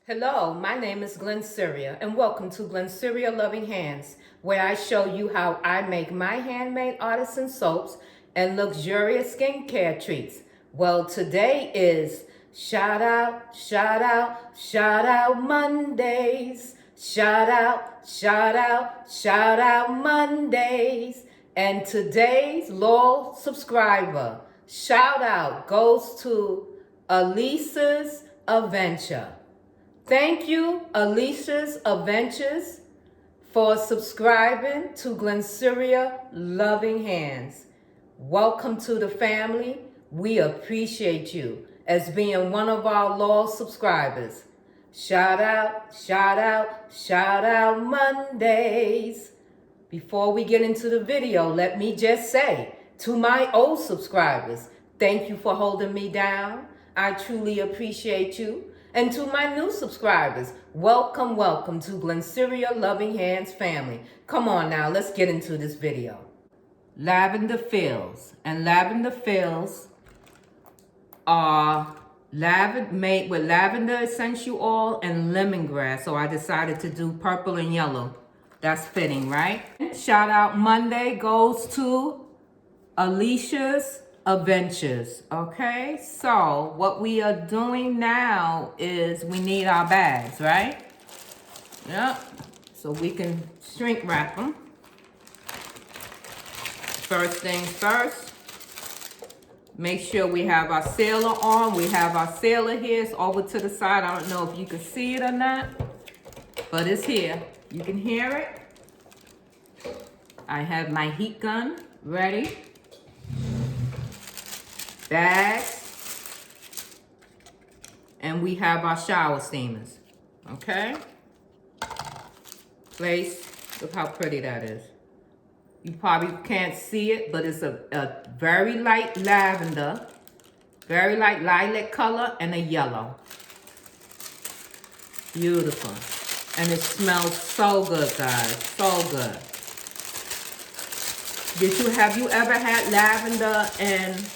Hello, my name is Glennceria, and welcome to Glenceria Loving Hands, where I show you how I make my handmade artisan soaps and luxurious skincare treats. Well, today is Shout Out, Shout Out, Shout Out Mondays. Shout out, shout out, shout out Mondays. And today's loyal subscriber shout out goes to Elisa's Adventure. Thank you, Alicia's Adventures, for subscribing to Glennceria Loving Hands. Welcome to the family. We appreciate you as being one of our loyal subscribers. Shout out, shout out, shout out Mondays. Before we get into the video, let me just say to my old subscribers, thank you for holding me down. I truly appreciate you. And to my new subscribers, welcome, welcome to Glenceria Loving Hands family. Come on now, let's get into this video. Lavender Fields. And Lavender Fields are made with lavender essential oil and lemongrass. So I decided to do purple and yellow. That's fitting, right? Shout out Monday goes to Alicia's Adventures. Okay, so what we are doing now is we need our bags, right? Yep. So we can shrink wrap them. First things first, make sure we have our sealer on. We have our sealer here. It's over to the side. I don't know if you can see it or not, but it's here. You can hear it. I have my heat gun ready. Bags, and we have our shower steamers. Okay, place, look how pretty that is. You probably can't see it, but it's a very light lavender, very light lilac color, and a yellow. Beautiful. And it smells so good, guys, so good. Have you ever had lavender and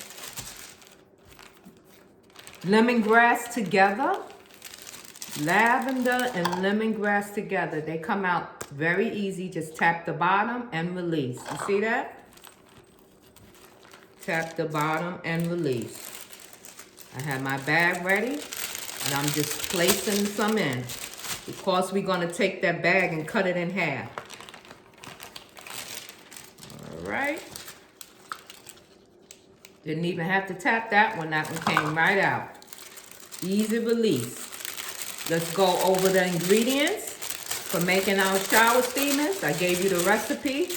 lemongrass together? Lavender and lemongrass together. They come out very easy. Just tap the bottom and release. You see that? Tap the bottom and release. I have my bag ready, and I'm just placing some in. Because we're going to take that bag and cut it in half. All right. Didn't even have to tap that one. That one came right out. Easy release. Let's go over the ingredients for making our shower steamers. I gave you the recipe.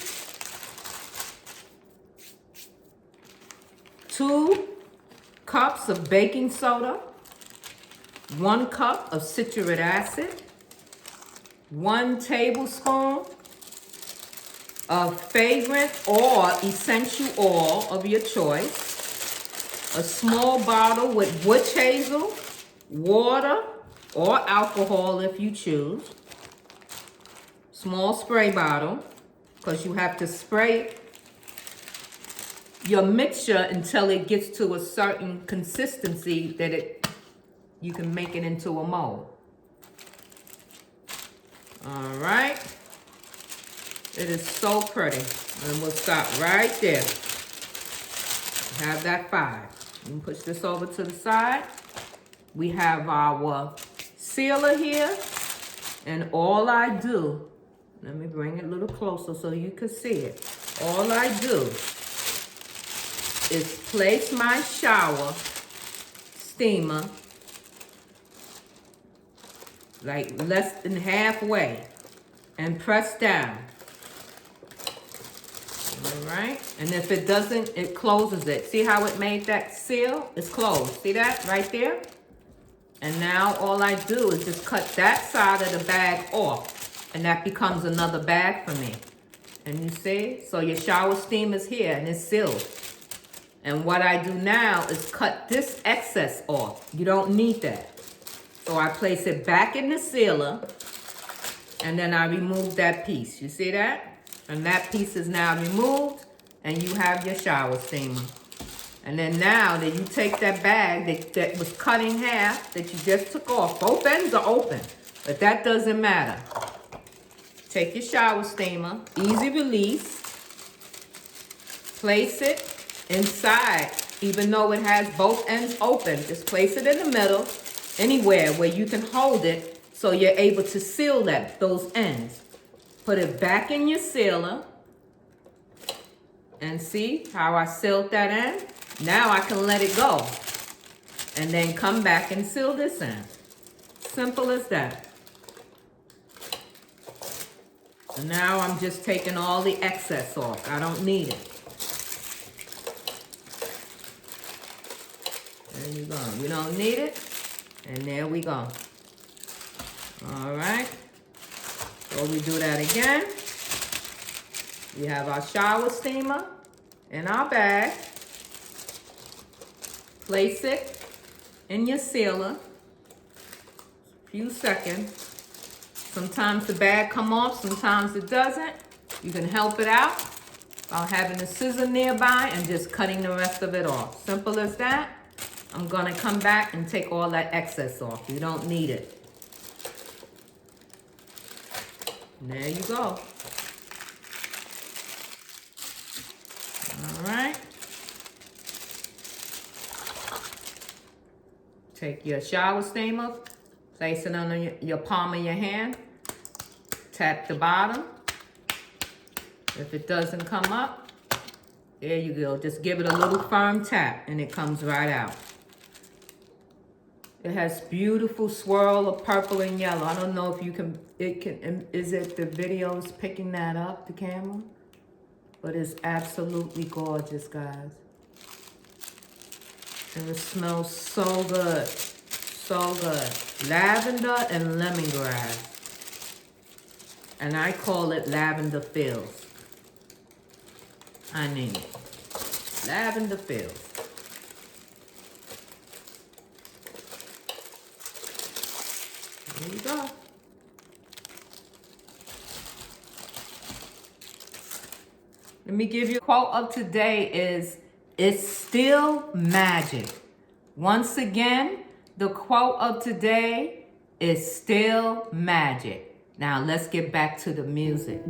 2 cups of baking soda. 1 cup of citric acid. 1 tablespoon of fragrant or essential oil of your choice. A small bottle with witch hazel, water, or alcohol if you choose. Small spray bottle, because you have to spray your mixture until it gets to a certain consistency that you can make it into a mold. All right. It is so pretty. And we'll stop right there. Have that 5. You can push this over to the side. We have our sealer here. And all I do, let me bring it a little closer so you can see it. All I do is place my shower steamer like less than halfway and press down. All right, and if it doesn't, it closes it. See how it made that seal? It's closed. See that right there? And now all I do is just cut that side of the bag off, and that becomes another bag for me. And you see? So your shower steamer is here, and it's sealed. And what I do now is cut this excess off. You don't need that. So I place it back in the sealer, and then I remove that piece. You see that? And that piece is now removed, and you have your shower steamer. And then now that you take that bag that was cut in half, that you just took off, both ends are open, but that doesn't matter. Take your shower steamer, easy release, place it inside, even though it has both ends open. Just place it in the middle, anywhere where you can hold it so you're able to seal those ends. Put it back in your sealer, and see how I sealed that end? Now I can let it go and then come back and seal this end. Simple as that. And now I'm just taking all the excess off. I don't need it. There you go. You don't need it. And there we go. All right. So we do that again. We have our shower steamer in our bag. Place it in your sealer. A few seconds. Sometimes the bag come off, sometimes it doesn't. You can help it out by having a scissor nearby and just cutting the rest of it off. Simple as that. I'm gonna come back and take all that excess off. You don't need it. And there you go. All right. Take your shower steamer, place it on your palm of your hand, tap the bottom. If it doesn't come up, there you go. Just give it a little firm tap and it comes right out. It has beautiful swirl of purple and yellow. I don't know if you can, is it the video's picking that up, the camera? But it's absolutely gorgeous, guys. And it smells so good, so good. Lavender and lemongrass. And I call it Lavender Fields. I name it. Lavender Fields. There you go. Let me give you a quote of today is, "It's still magic." Once again, the quote of today is still magic. Now let's get back to the music.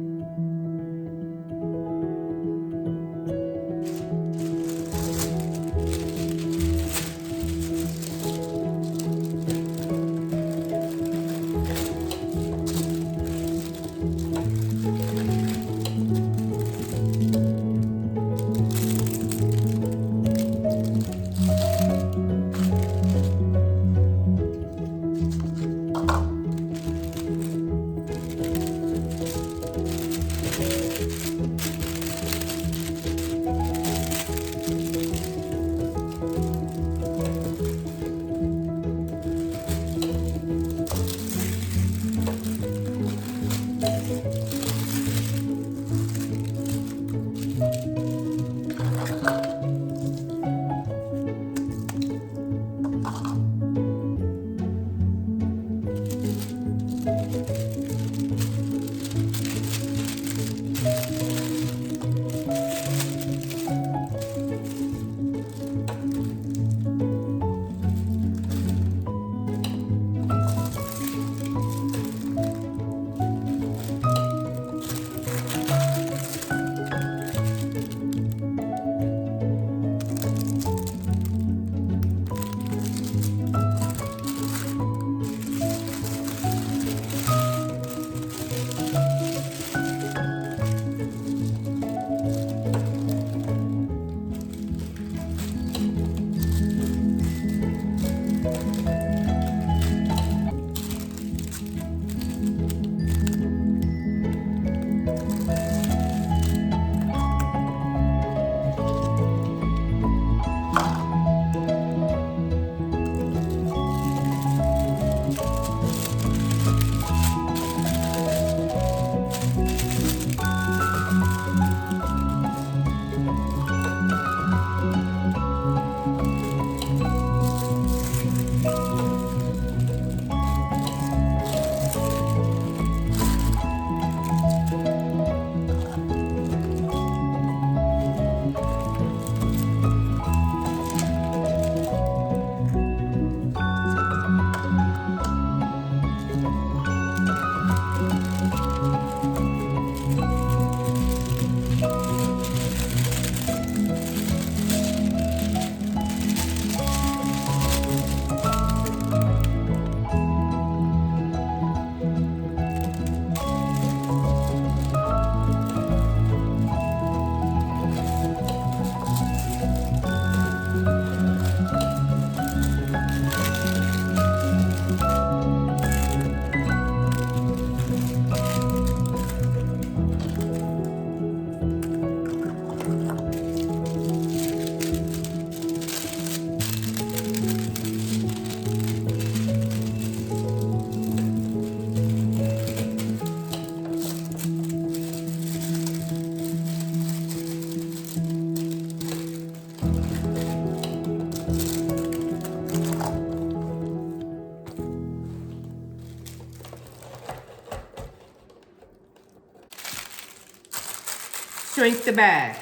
shrink the bag.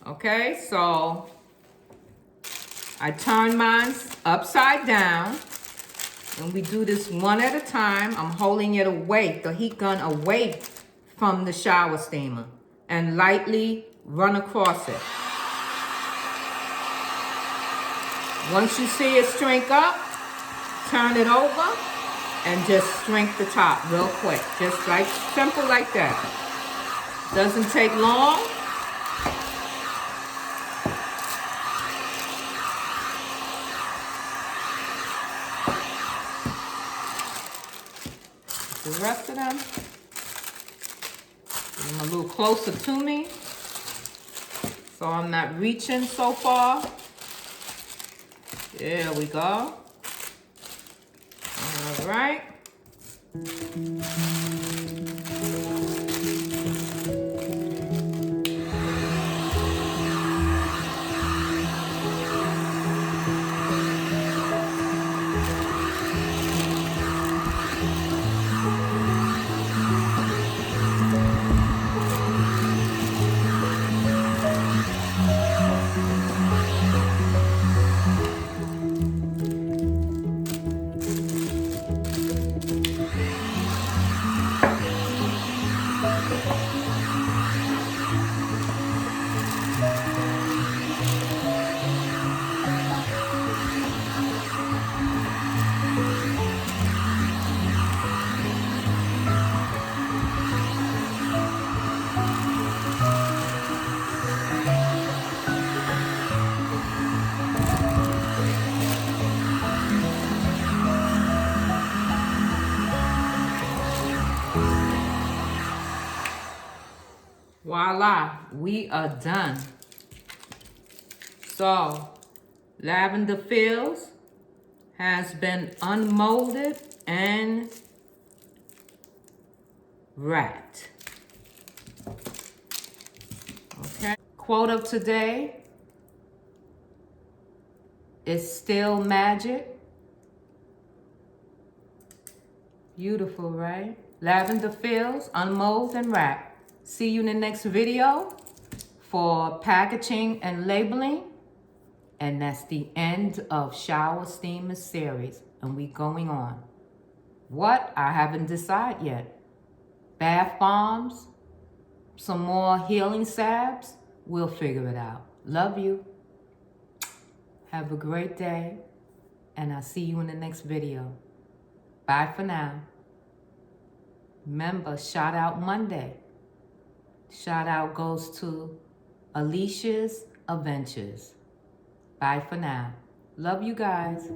Okay, so I turn mine upside down, and we do this one at a time. I'm holding it away, the heat gun away from the shower steamer, and lightly run across it. Once you see it shrink up, turn it over and just shrink the top real quick. Just like, simple like that. Doesn't take long. The rest of them, bring them a little closer to me so I'm not reaching so far. There we go. All right. Voila, we are done. So, Lavender Fields has been unmolded and wrapped. Okay. Quote of today is still magic. Beautiful, right? Lavender Fields, unmolded and wrapped. See you in the next video for packaging and labeling. And that's the end of Shower Steamers series. And we going on. What? I haven't decided yet. Bath bombs, some more healing salves. We'll figure it out. Love you. Have a great day. And I'll see you in the next video. Bye for now. Remember, shout out Monday. Shout out goes to Alicia's Adventures. Bye for now. Love you guys.